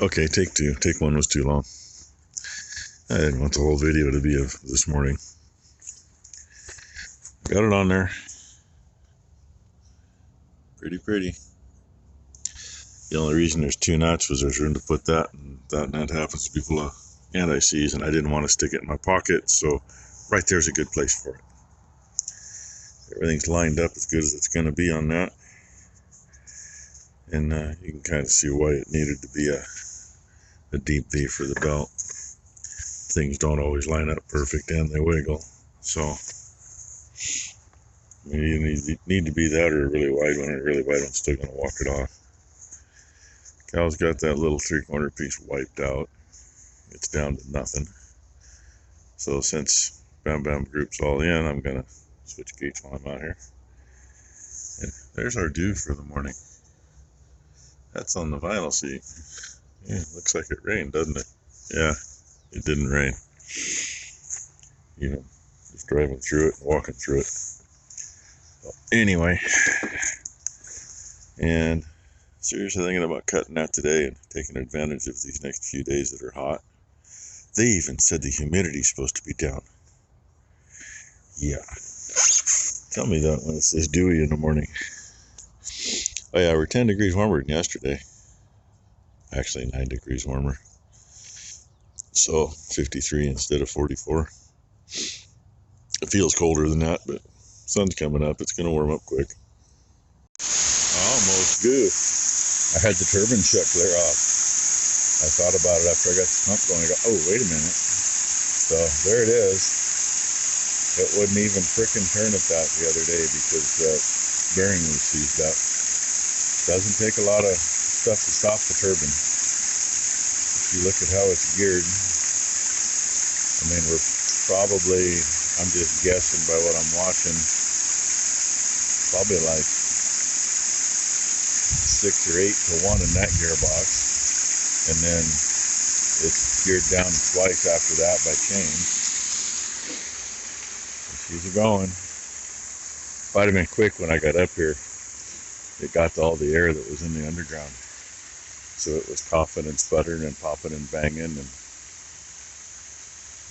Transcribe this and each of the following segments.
Okay, take two. Take one was too long. I didn't want the whole video to be of this morning. Got it on there. Pretty. The only reason there's two nuts was there's room to put that, and that nut happens to be full of anti-seize, and I didn't want to stick it in my pocket, so right there's a good place for it. Everything's lined up as good as it's going to be on that, and you can kind of see why it needed to be a deep V for the belt. Things don't always line up perfect and they wiggle, so you need to be that or a really wide one, and a really wide one's still going to walk it off. Cal's got that little 3/4 piece wiped out. It's down to nothing. So since Bam Bam Group's all in, I'm going to switch gates while I'm out here. And there's our dew for the morning. That's on the vinyl seat. Yeah, looks like it rained, doesn't it? Yeah, it didn't rain. You know, just driving through it and walking through it. So anyway, and seriously thinking about cutting that today and taking advantage of these next few days that are hot. They even said the humidity's supposed to be down. Yeah. Tell me that when it's dewy in the morning. Oh yeah, we're 10 degrees warmer than yesterday. Actually 9 degrees warmer. So 53 instead of 44. It feels colder than that, but sun's coming up. It's going to warm up quick. Almost good. I had the turbine shut clear off. I thought about it after I got the pump going. I go, oh, wait a minute. So there it is. It wouldn't even frickin' turn at that the other day because the bearing was seized up. Doesn't take a lot of stuff to stop the turbine. If you look at how it's geared, I mean, we're probably, I'm just guessing by what I'm watching, probably like 6 or 8 to 1 in that gearbox. And then it's geared down twice after that by chains. She's going. If I'd have been quick when I got up here, it got to all the air that was in the underground. So it was coughing and sputtering and popping and banging, and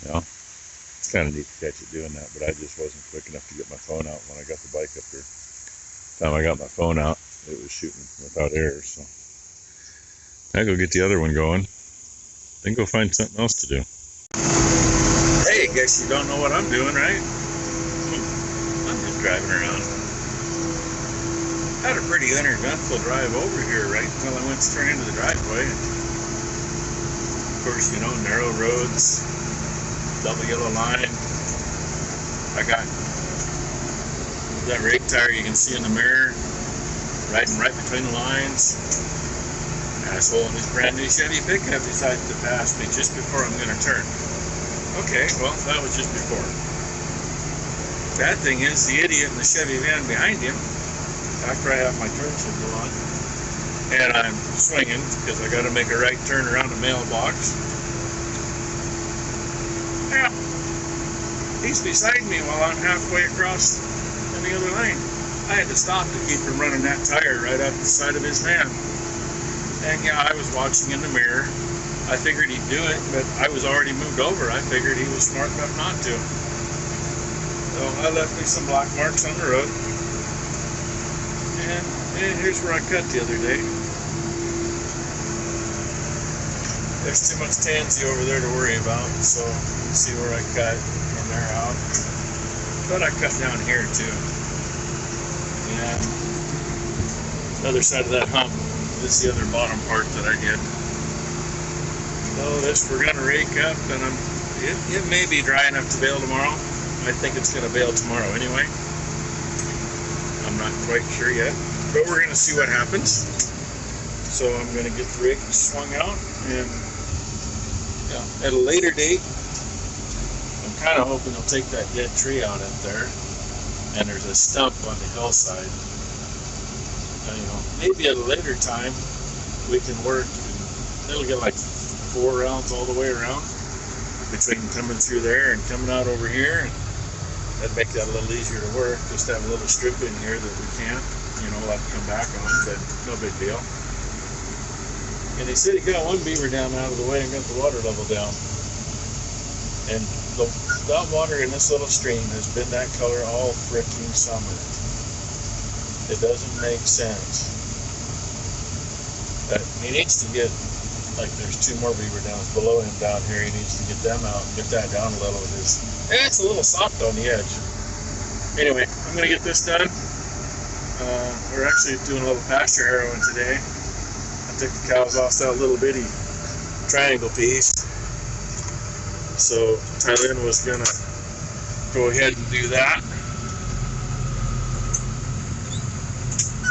you know, it's kind of neat to catch it doing that, but I just wasn't quick enough to get my phone out when I got the bike up here. The time I got my phone out, it was shooting without air, so I go get the other one going, then go find something else to do. Hey, guess you don't know what I'm doing, right? I'm just driving around. Had a pretty uneventful drive over here right until I went straight into the driveway. Of course, you know, narrow roads, double yellow line. I got that rake tire you can see in the mirror, riding right between the lines. Asshole in this brand new Chevy pickup decided to pass me just before I'm going to turn. Okay, well, that was just before. Bad thing is, the idiot in the Chevy van behind him, after I have my turn signal on, and I'm swinging because I got to make a right turn around the mailbox. Yeah, he's beside me while I'm halfway across in the other lane. I had to stop to keep him running that tire right up the side of his van. And yeah, I was watching in the mirror. I figured he'd do it, but I was already moved over. I figured he was smart enough not to. So I left me some black marks on the road. And here's where I cut the other day. There's too much tansy over there to worry about, so you can see where I cut from there out. But I cut down here too. And the other side of that hump, this is the other bottom part that I did. So this we're going to rake up, and it may be dry enough to bale tomorrow. I think it's going to bale tomorrow anyway. I'm not quite sure yet, but we're going to see what happens. So I'm going to get the rake swung out, and yeah, at a later date, I'm kind of hoping they'll take that dead tree out up there, and there's a stump on the hillside. You know, maybe at a later time we can work. It'll get like 4 rounds all the way around between coming through there and coming out over here, and that'd make that a little easier to work. Just have a little strip in here that we can't, you know, let it come back on, but no big deal. And he said he got one beaver dam out of the way and got the water level down. And that water in this little stream has been that color all freaking summer. It doesn't make sense. But he needs to get, like, there's 2 more beaver dams below him down here. He needs to get them out, get that down a little. It's a little soft on the edge. Anyway, I'm going to get this done. We're actually doing a little pasture harrowing today. I took the cows off that little bitty triangle piece. So Tylen was going to go ahead and do that.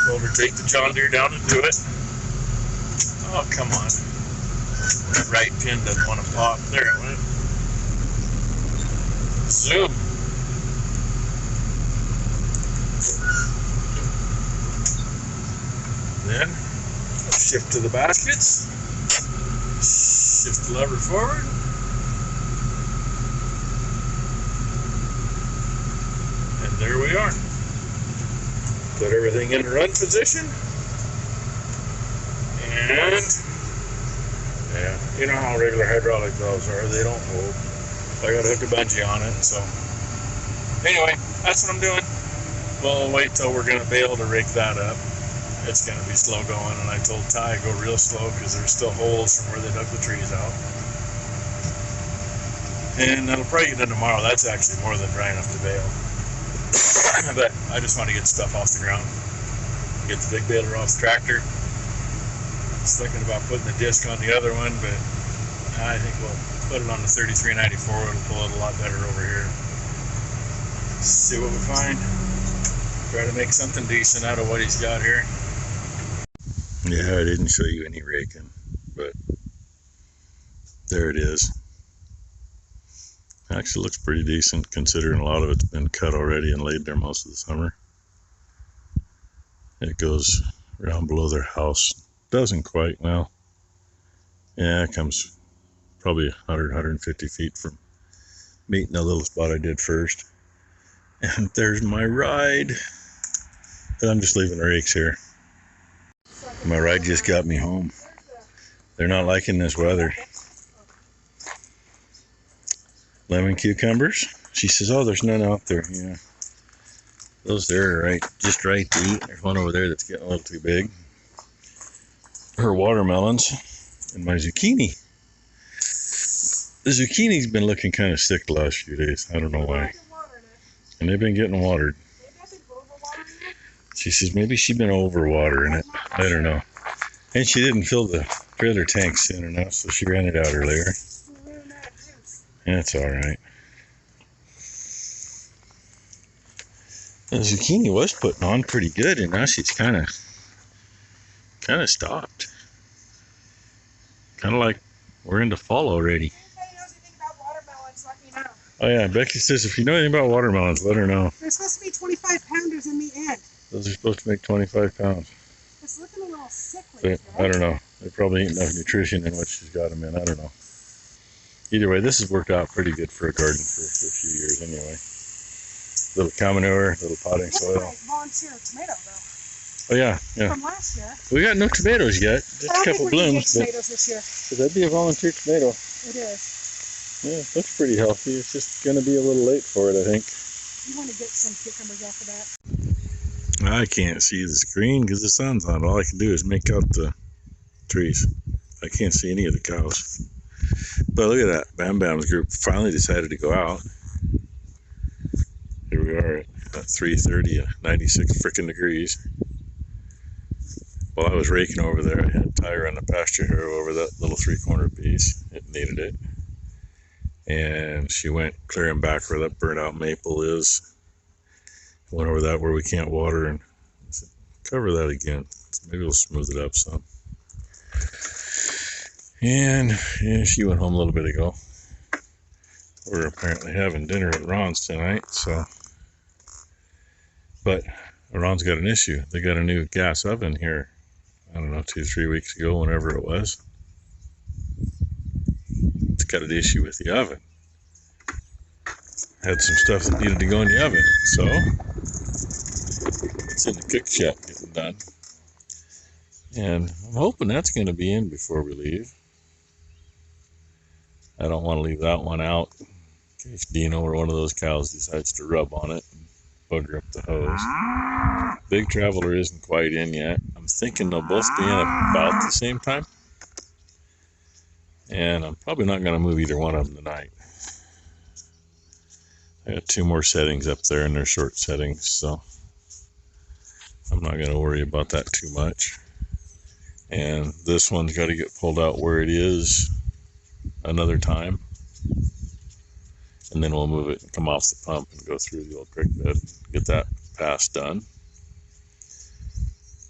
Told her to take the John Deere down and do it. Oh, come on. That right pin doesn't want to pop. There it went. Zoom. Then shift to the baskets. Shift the lever forward. And there we are. Put everything in run position. And yeah, you know how regular hydraulic valves are, they don't hold. I gotta hook a bungee on it, so anyway, that's what I'm doing. We'll wait till we're gonna be able to rig that up. It's gonna be slow going, and I told Ty go real slow because there's still holes from where they dug the trees out. And that'll probably get done tomorrow. That's actually more than dry enough to bale. But I just want to get stuff off the ground. Get the big baler off the tractor. I was thinking about putting the disc on the other one, but I think we'll put it on the 3394. It'll pull it a lot better over here. See what we find. Try to make something decent out of what he's got here. Yeah, I didn't show you any raking, but there it is. Actually looks pretty decent considering a lot of it's been cut already and laid there most of the summer. It goes around below their house. Doesn't quite, well, yeah, it comes probably 100, 150 feet from meeting the little spot I did first. And there's my ride. I'm just leaving the rakes here. My ride just got me home. They're not liking this weather. Lemon cucumbers. She says, oh, there's none out there. Yeah. Those there are just right to eat. There's one over there that's getting a little too big. Her watermelons and my zucchini. The zucchini's been looking kind of sick the last few days. I don't know why. And they've been getting watered. She says maybe she's been overwatering it. I don't know. And she didn't fill the trailer tank soon enough, so she ran it out earlier. That's alright. The zucchini was putting on pretty good, and now she's kind of stopped. Kind of like we're into fall already. Oh yeah, Becky says if you know anything about watermelons, let her know. They're supposed to be 25 pounders in the end. Those are supposed to make 25 pounds. It's looking a little sickly. But I don't know. They probably ain't enough nutrition in what she's got them in. I don't know. Either way, this has worked out pretty good for a garden for a few years anyway. Little cow manure, little potting soil. That's my volunteer tomato though. Oh yeah, yeah. From last year. We got no tomatoes yet. Just a couple blooms. But tomatoes this year. So that'd be a volunteer tomato. It is. Yeah, it looks pretty healthy. It's just going to be a little late for it, I think. You want to get some cucumbers off of that? I can't see the screen because the sun's on. All I can do is make out the trees. I can't see any of the cows. But look at that. Bam Bam's group finally decided to go out. Here we are at 3:30 and 96 frickin' degrees. While I was raking over there, I had Tyre on the pasture harrow over that little 3-corner piece. It needed it. And she went clearing back where that burnt out maple is. Went over that where we can't water and I said, cover that again. Maybe we'll smooth it up some. And yeah, she went home a little bit ago. We're apparently having dinner at Ron's tonight, so. But Ron's got an issue. They got a new gas oven here, I don't know, 2-3 weeks ago, whenever it was. It's got an issue with the oven. Had some stuff that needed to go in the oven, so it's in the cook shack getting done. And I'm hoping that's going to be in before we leave. I don't want to leave that one out in case Dino or one of those cows decides to rub on it and bugger up the hose. Big Traveler isn't quite in yet. I'm thinking they'll both be in about the same time. And I'm probably not going to move either one of them tonight. I got 2 more settings up there and they're short settings, so I'm not going to worry about that too much. And this one's got to get pulled out where it is another time. And then we'll move it and come off the pump and go through the old creek bed, get that pass done.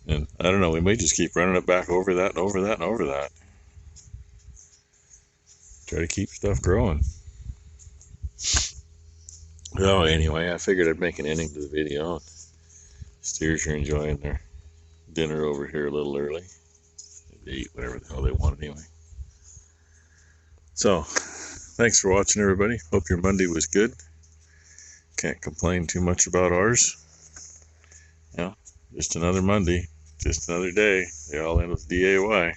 And I don't know, we may just keep running it back over that and over that and over that. Try to keep stuff growing. Oh, anyway, I figured I'd make an ending to the video. Steers are enjoying their dinner over here a little early. They eat whatever the hell they want anyway. So, thanks for watching, everybody. Hope your Monday was good. Can't complain too much about ours. You know, just another Monday, just another day. They all end with DAY.